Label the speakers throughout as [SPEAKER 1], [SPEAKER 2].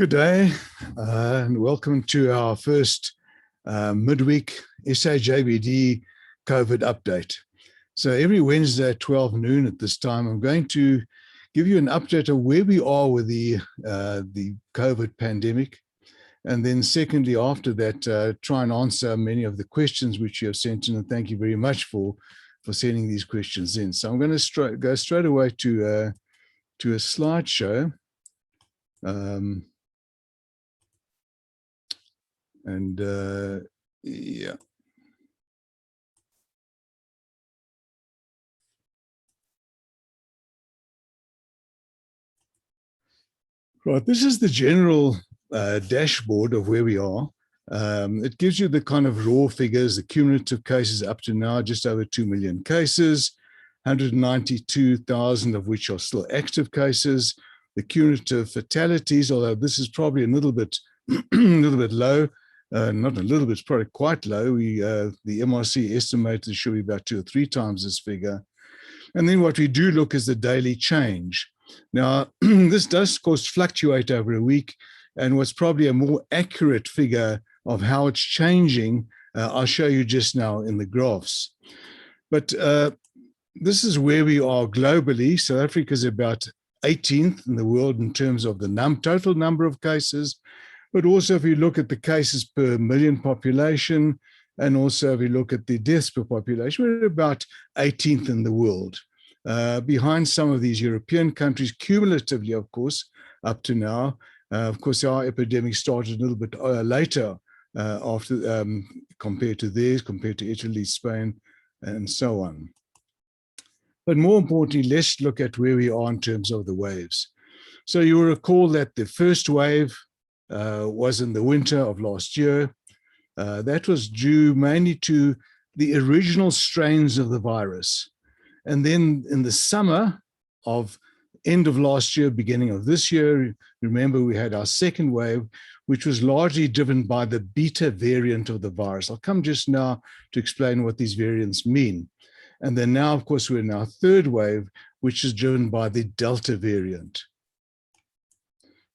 [SPEAKER 1] Good day, and welcome to our first midweek SAJBD COVID update. So every Wednesday at 12 noon at this time, I'm going to give you an update of where we are with the COVID pandemic. And then secondly, after that, try and answer many of the questions which you have sent in. And thank you very much for sending these questions in. So I'm going to go straight away to a slideshow. Yeah. Right, this is the general dashboard of where we are. It gives you the kind of raw figures, the cumulative cases up to now, just over 2 million cases, 192,000 of which are still active cases. The cumulative fatalities, although this is probably a little bit low, not a little bit, it's probably quite low. The MRC estimates it should be about 2 or 3 times this figure. And then what we do look is the daily change. Now, this does, of course, fluctuate over a week, and what's probably a more accurate figure of how it's changing, I'll show you just now in the graphs. But this is where we are globally. South Africa is about 18th in the world in terms of the total number of cases. But also if you look at the cases per million population, and also if you look at the deaths per population, we're about 18th in the world, behind some of these European countries, cumulatively, of course, up to now. Of course, our epidemic started a little bit later after compared to theirs, compared to Italy, Spain, and so on. But more importantly, let's look at where we are in terms of the waves. So you will recall that the first wave was in the winter of last year. That was due mainly to the original strains of the virus. And then in the summer of end of last year, beginning of this year, remember we had our second wave, which was largely driven by the beta variant of the virus. I'll come just now to explain what these variants mean. And then now, of course, we're in our third wave, which is driven by the Delta variant.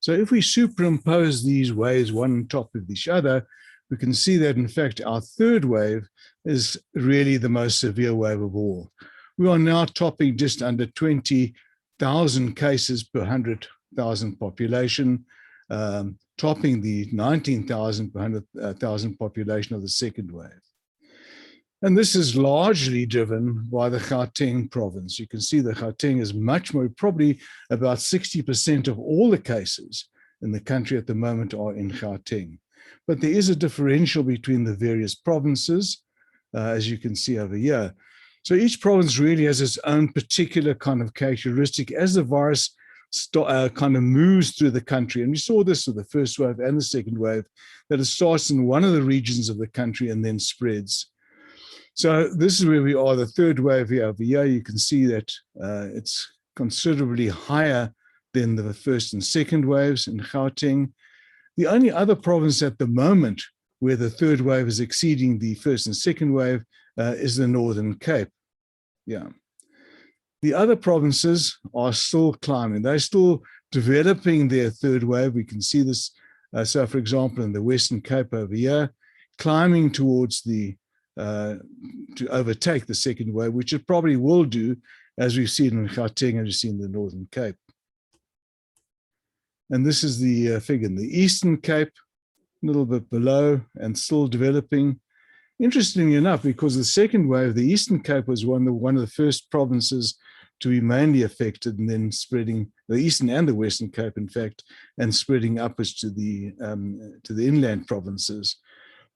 [SPEAKER 1] So if we superimpose these waves one on top of each other, we can see that, in fact, our third wave is really the most severe wave of all. We are now topping just under 20,000 cases per 100,000 population, topping the 19,000 per 100,000 population of the second wave. And this is largely driven by the Gauteng province. You can see that Gauteng is much more, probably about 60% of all the cases in the country at the moment are in Gauteng. But there is a differential between the various provinces, as you can see over here. So each province really has its own particular kind of characteristic as the virus kind of moves through the country. And we saw this with the first wave and the second wave, that it starts in one of the regions of the country and then spreads. So this is where we are, the third wave here. Over here, you can see that it's considerably higher than the first and second waves in Gauteng. The only other province at the moment where the third wave is exceeding the first and second wave is the Northern Cape. Yeah. The other provinces are still climbing. They're still developing their third wave. We can see this, so for example, in the Western Cape over here, climbing towards the to overtake the second wave, which it probably will do, as we've seen in Gauteng and we've seen in the Northern Cape. And this is the figure in the Eastern Cape, a little bit below and still developing. Interestingly enough, because the second wave, the Eastern Cape was one of the first provinces to be mainly affected, and then spreading, the Eastern and the Western Cape, in fact, and spreading upwards to the inland provinces.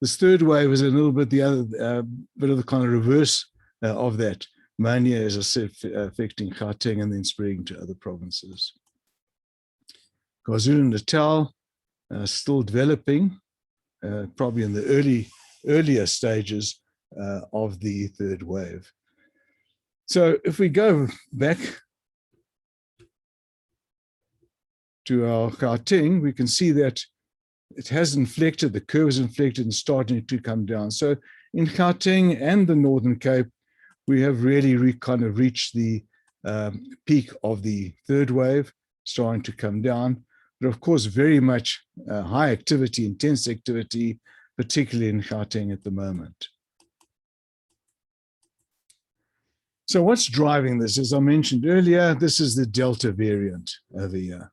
[SPEAKER 1] This third wave is a little bit the other, bit of the kind of reverse of that, mainly, as I said, affecting Gauteng and then spreading to other provinces. KwaZulu-Natal still developing, probably in the earlier stages of the third wave. So if we go back to our Gauteng, we can see that it has inflected, the curve is inflected and starting to come down. So in Gauteng and the Northern Cape, we have really kind of reached the peak of the third wave, starting to come down. but of course, very much high activity, intense activity, particularly in Gauteng at the moment. So what's driving this? As I mentioned earlier, this is the Delta variant over here.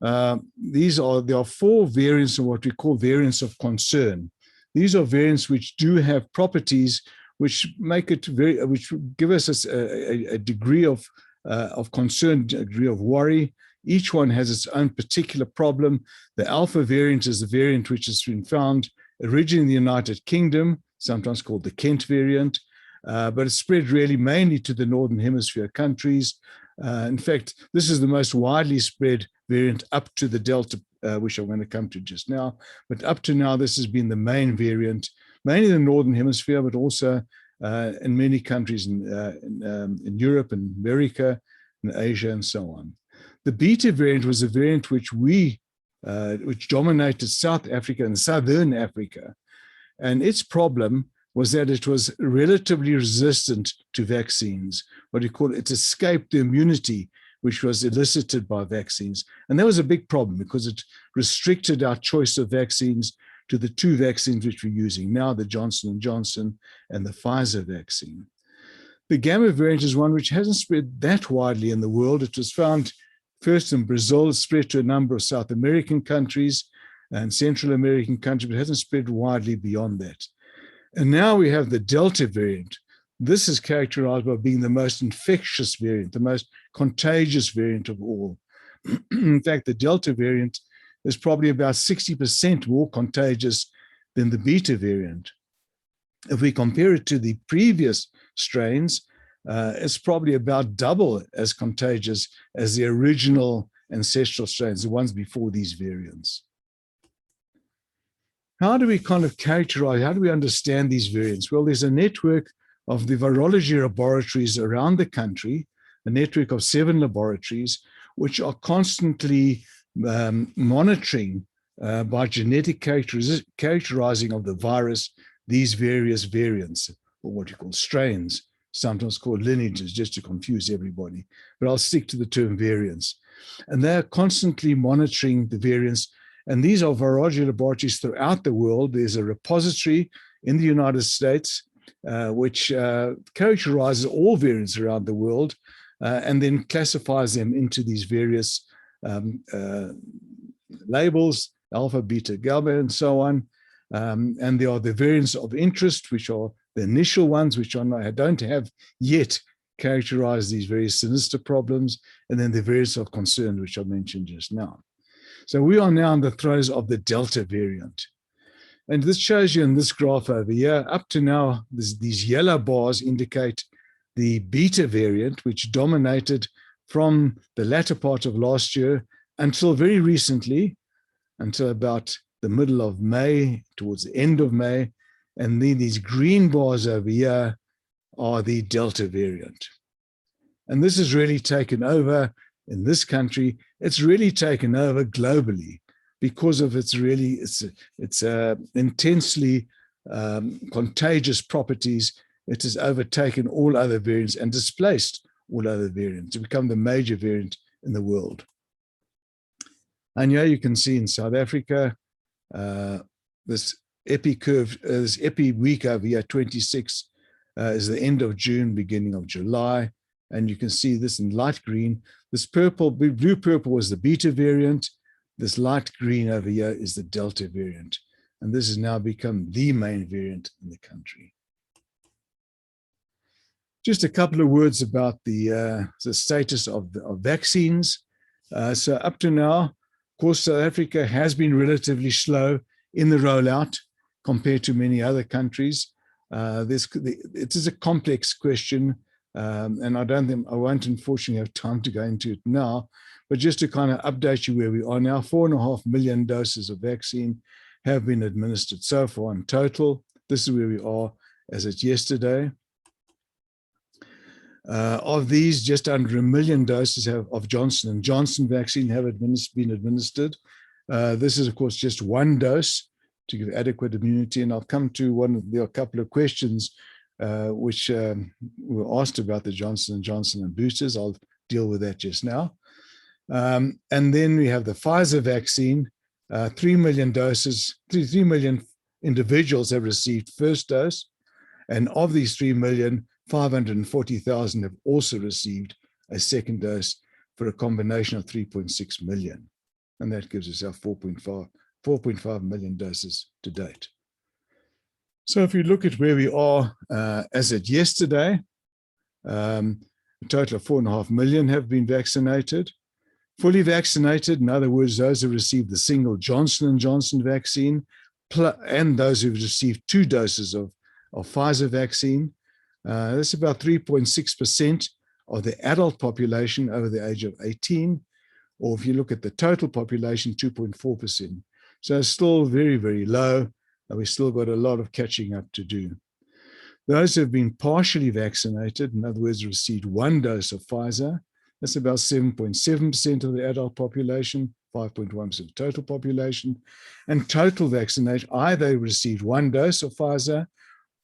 [SPEAKER 1] There are 4 variants of what we call variants of concern. These are variants which do have properties which make it which give us a degree of concern, a degree of worry. Each one has its own particular problem. The Alpha variant is the variant which has been found originally in the United Kingdom, sometimes called the Kent variant, but it's spread really mainly to the Northern Hemisphere countries. In fact, this is the most widely spread variant up to the Delta, which I'm going to come to just now. But up to now, this has been the main variant, mainly in the Northern Hemisphere, but also in many countries in Europe and America and Asia and so on. The Beta variant was a variant which dominated South Africa and Southern Africa. And its problem was that it was relatively resistant to vaccines. What you call it escaped the immunity which was elicited by vaccines. And that was a big problem because it restricted our choice of vaccines to the 2 vaccines which we're using now, the Johnson & Johnson and the Pfizer vaccine. The Gamma variant is one which hasn't spread that widely in the world. It was found first in Brazil, it spread to a number of South American countries and Central American countries, but it hasn't spread widely beyond that. And now we have the Delta variant. This is characterized by being the most infectious variant, the most contagious variant of all. In fact, the Delta variant is probably about 60% more contagious than the Beta variant. If we compare it to the previous strains, it's probably about double as contagious as the original ancestral strains, the ones before these variants. How do we kind of characterize, how do we understand these variants? Well, there's a network of the virology laboratories around the country, a network of 7 laboratories, which are constantly monitoring by genetic characterizing of the virus, these various variants, or what you call strains, sometimes called lineages, just to confuse everybody. But I'll stick to the term variants. And they're constantly monitoring the variants. And these are virology laboratories throughout the world. There's a repository in the United States which characterizes all variants around the world and then classifies them into these various labels, alpha, beta, gamma, and so on. And there are the variants of interest, which are the initial ones, which don't have yet characterized these very sinister problems, and then the variants of concern, which I mentioned just now. So we are now in the throes of the Delta variant. And this shows you in this graph over here, up to now, these yellow bars indicate the Beta variant, which dominated from the latter part of last year until very recently, until about the middle of May, towards the end of May. And then these green bars over here are the Delta variant. And this has really taken over in this country. It's really taken over globally because of its intensely contagious properties. It has overtaken all other variants and displaced all other variants to become the major variant in the world. And here you can see in South Africa, this epi curve, this epi week over here, 26, is the end of June, beginning of July. And you can see this in light green. This purple, blue purple was the Beta variant. This light green over here is the Delta variant. And this has now become the main variant in the country. Just a couple of words about the status of vaccines. So up to now, of course, South Africa has been relatively slow in the rollout compared to many other countries. It is a complex question, and I won't unfortunately have time to go into it now, but just to kind of update you where we are now, 4.5 million doses of vaccine have been administered so far in total. This is where we are as it's yesterday. Of these, just under 1 million doses of Johnson & Johnson vaccine have been administered. This is, of course, just one dose to give adequate immunity. And I'll come to there are a couple of questions which were asked about the Johnson & Johnson and boosters. I'll deal with that just now. And then we have the Pfizer vaccine, 3 million doses, 3 million individuals have received first dose. And of these 3 million, 540,000 have also received a second dose for a combination of 3.6 million. And that gives us our 4.5 million doses to date. So if you look at where we are as at yesterday, a total of 4.5 million have been vaccinated. Fully vaccinated, in other words, those who received the single Johnson & Johnson vaccine, and those who've received 2 doses of Pfizer vaccine. That's about 3.6% of the adult population over the age of 18, or if you look at the total population, 2.4%. So it's still very, very low, and we've still got a lot of catching up to do. Those who have been partially vaccinated, in other words, received 1 dose of Pfizer, that's about 7.7% of the adult population, 5.1% of the total population. And total vaccination, either received 1 dose of Pfizer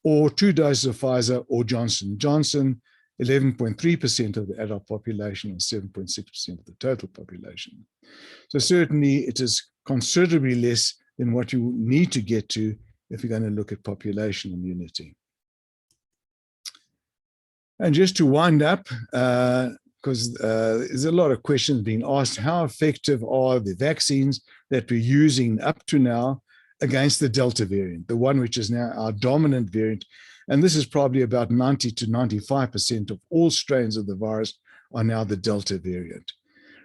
[SPEAKER 1] or 2 doses of Pfizer or Johnson & Johnson, 11.3% of the adult population and 7.6% of the total population. So certainly it is considerably less than what you need to get to if you're going to look at population immunity. And just to wind up, because there's a lot of questions being asked, how effective are the vaccines that we're using up to now against the Delta variant, the one which is now our dominant variant? And this is probably about 90 to 95% of all strains of the virus are now the Delta variant.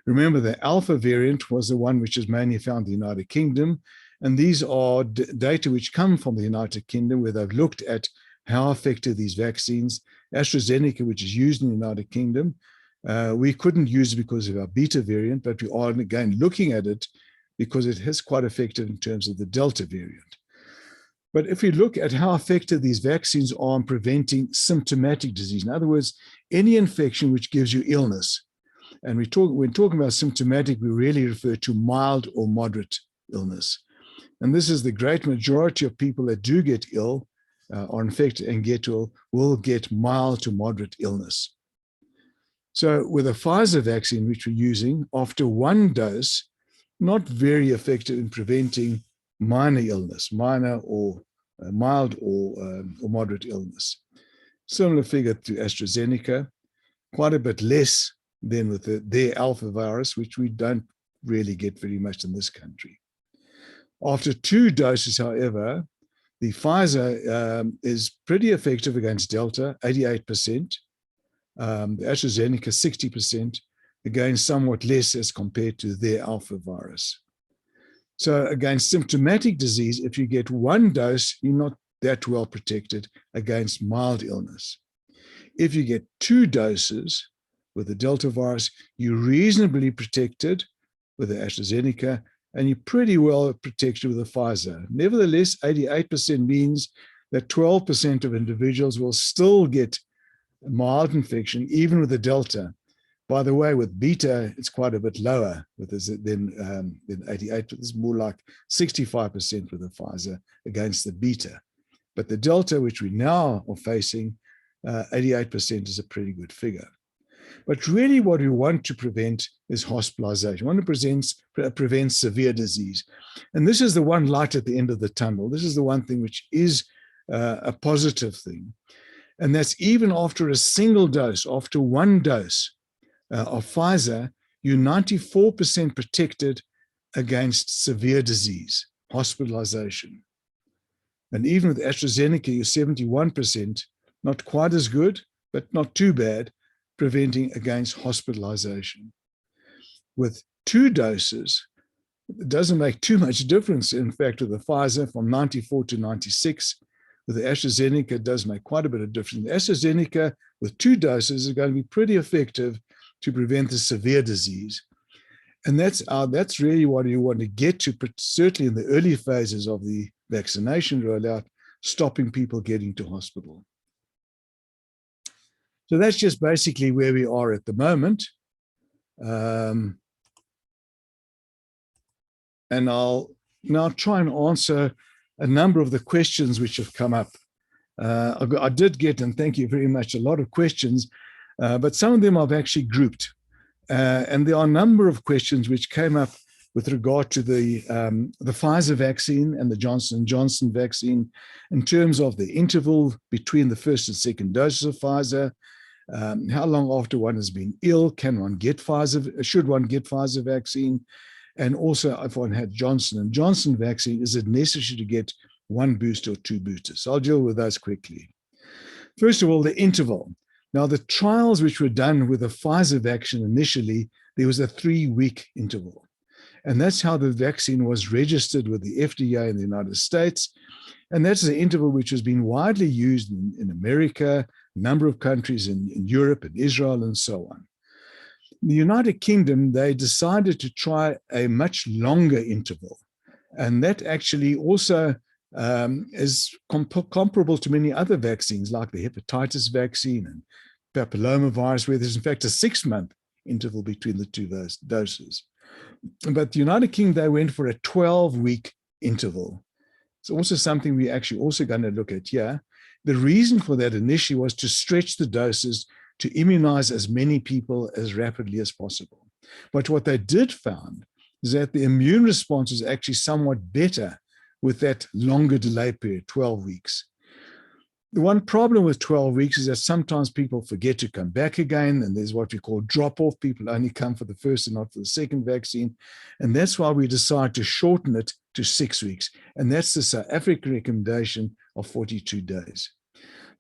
[SPEAKER 1] Remember, the Alpha variant was the one which is mainly found in the United Kingdom. And these are data which come from the United Kingdom, where they've looked at how effective these vaccines. AstraZeneca, which is used in the United Kingdom, we couldn't use it because of our Beta variant, but we are again looking at it because it is quite effective in terms of the Delta variant. But if we look at how effective these vaccines are in preventing symptomatic disease, in other words, any infection which gives you illness, and when talking about symptomatic, we really refer to mild or moderate illness. And this is the great majority of people that do get ill, are infected and get ill, will get mild to moderate illness. So with a Pfizer vaccine, which we're using, after 1 dose, not very effective in preventing minor illness, minor or mild or moderate illness. Similar figure to AstraZeneca, quite a bit less than with their Alpha virus, which we don't really get very much in this country. After 2 doses, however, the Pfizer is pretty effective against Delta, 88%. The AstraZeneca, 60%, again, somewhat less as compared to their Alpha virus. So against symptomatic disease, if you get 1 dose, you're not that well protected against mild illness. If you get 2 doses with the Delta virus, you're reasonably protected with the AstraZeneca, and you're pretty well protected with the Pfizer. Nevertheless, 88% means that 12% of individuals will still get mild infection, even with the Delta. By the way, with Beta, it's quite a bit lower than 88. It's more like 65% with the Pfizer against the Beta. But the Delta, which we now are facing, 88% is a pretty good figure. But really what we want to prevent is hospitalization. We want to prevent severe disease. And this is the one light at the end of the tunnel. This is the one thing which is a positive thing. And that's even after a single dose, after 1 dose of Pfizer, you're 94% protected against severe disease, hospitalization. And even with AstraZeneca, you're 71%, not quite as good, but not too bad, preventing against hospitalization. With 2 doses, it doesn't make too much difference. In fact, with the Pfizer, from 94 to 96, with the AstraZeneca, it does make quite a bit of difference. The AstraZeneca, with 2 doses, is going to be pretty effective to prevent the severe disease. And that's really what you want to get to, certainly in the early phases of the vaccination rollout, stopping people getting to hospital. So that's just basically where we are at the moment. And I'll now try and answer a number of the questions which have come up. I did get, and thank you very much, a lot of questions, but some of them I've actually grouped. And there are a number of questions which came up with regard to the Pfizer vaccine and the Johnson & Johnson vaccine in terms of the interval between the first and second doses of Pfizer, how long after one has been ill can one get Pfizer, should one get Pfizer vaccine, and also if one had Johnson & Johnson vaccine, is it necessary to get one booster or two boosters? So I'll deal with those quickly. First of all, the interval. Now, the trials which were done with the Pfizer vaccine initially, there was a 3-week interval. And that's how the vaccine was registered with the FDA in the United States. And that's the interval which has been widely used in America, a number of countries in Europe and Israel and so on. In the United Kingdom, they decided to try a much longer interval. And that actually also is comparable to many other vaccines like the hepatitis vaccine and papillomavirus, where there's in fact a 6-month interval between the two doses. But the United Kingdom, they went for a 12-week interval. It's also something we're actually also going to look at here. The reason for that initially was to stretch the doses to immunize as many people as rapidly as possible. But what they did found is that the immune response was actually somewhat better with that longer delay period, 12 weeks. The one problem with 12 weeks is that sometimes people forget to come back again, and there's what we call drop-off. People only come for the first and not for the second vaccine. And that's why we decided to shorten it to 6 weeks. And that's the South African recommendation of 42 days.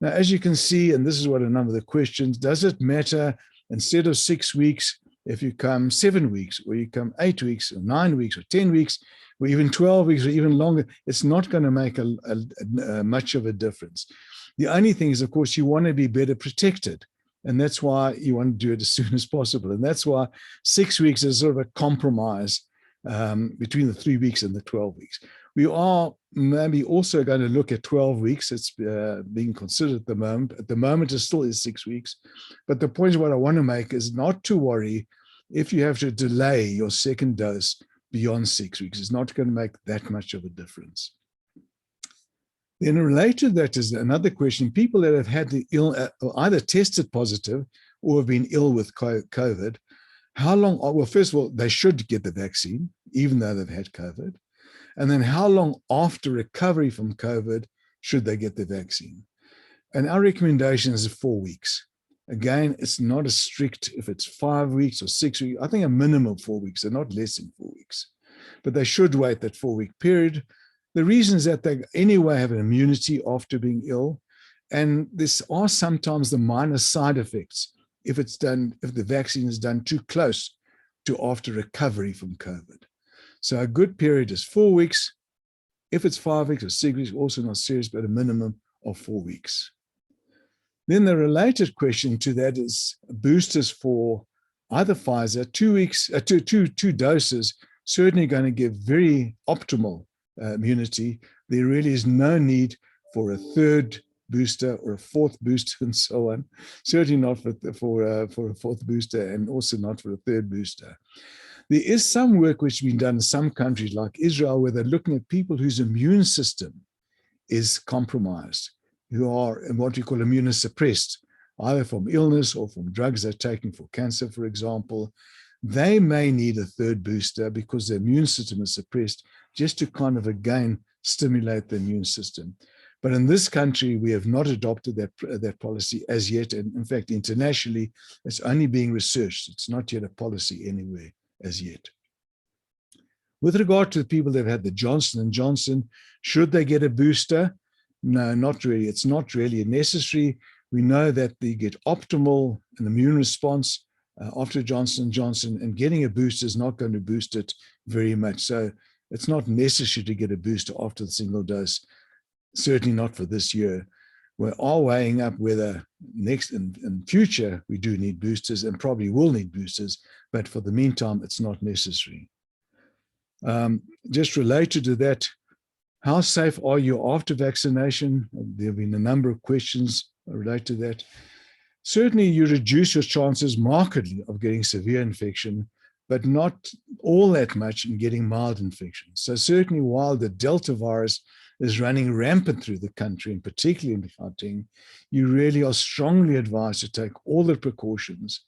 [SPEAKER 1] Now, as you can see, and this is what a number of the questions, does it matter instead of 6 weeks if you come 7 weeks, or you come 8 weeks, or 9 weeks, or 10 weeks, or even 12 weeks, or even longer? It's not going to make much of a difference. The only thing is, of course, you want to be better protected. And that's why you want to do it as soon as possible. And that's why 6 weeks is sort of a compromise between the 3 weeks and the 12 weeks. We are maybe also going to look at 12 weeks. It's being considered at the moment. At the moment, it still is 6 weeks. But the point of what I want to make is not to worry if you have to delay your second dose beyond 6 weeks. It's not going to make that much of a difference. Then related to that is another question. People that have had the either tested positive or have been ill with COVID, how long, well, first of all, they should get the vaccine, even though they've had COVID. And then how long after recovery from COVID should they get the vaccine? And our recommendation is 4 weeks. Again, it's not as strict if it's 5 weeks or 6 weeks. I think a minimum of 4 weeks, and not less than 4 weeks. But they should wait that 4-week period. The reason is that they anyway have an immunity after being ill. And there are sometimes the minor side effects if the vaccine is done too close to after recovery from COVID. So a good period is 4 weeks. If it's 5 weeks or 6 weeks, also not serious, but a minimum of 4 weeks. Then the related question to that is boosters for either Pfizer, 2 weeks, two doses, certainly going to give very optimal immunity. There really is no need for a third booster or a fourth booster and so on. Certainly not for a fourth booster, and also not for a third booster. There is some work which has been done in some countries like Israel, where they're looking at people whose immune system is compromised, who are what we call immunosuppressed, either from illness or from drugs they're taking for cancer, for example. They may need a third booster because their immune system is suppressed, just to kind of, again, stimulate the immune system. But in this country, we have not adopted that policy as yet. And in fact, internationally, it's only being researched. It's not yet a policy anywhere as yet. With regard to the people that have had the Johnson & Johnson, should they get a booster? No, not really. It's not really necessary. We know that they get optimal an immune response after Johnson & Johnson, and getting a booster is not going to boost it very much. So it's not necessary to get a booster after the single dose, certainly not for this year. We are weighing up whether next in future we do need boosters, and probably will need boosters, but for the meantime, it's not necessary. Just related to that, how safe are you after vaccination? There have been a number of questions related to that. Certainly, you reduce your chances markedly of getting severe infection, but not all that much in getting mild infection. So certainly, while the Delta virus is running rampant through the country, and particularly in Gauteng, you really are strongly advised to take all the precautions.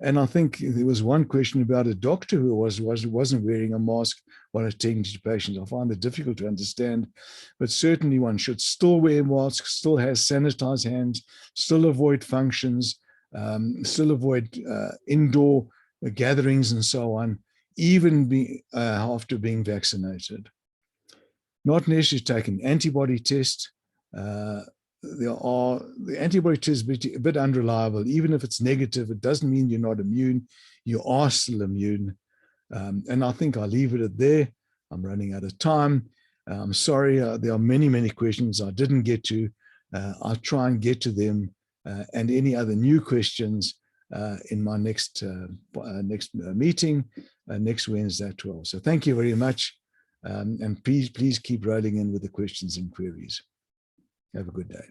[SPEAKER 1] And I think there was one question about a doctor who wasn't wearing a mask while attending to patients. I find it difficult to understand, but certainly one should still wear masks, still have sanitized hands, still avoid functions, still avoid indoor gatherings and so on, even after being vaccinated. Not necessarily take an antibody test. The antibody test is a bit unreliable. Even if it's negative, it doesn't mean you're not immune. You are still immune. And I think I'll leave it at there. I'm running out of time. I'm sorry, there are many, many questions I didn't get to. I'll try and get to them and any other new questions in my next meeting next Wednesday at 12. So thank you very much. And please keep rolling in with the questions and queries. Have a good day.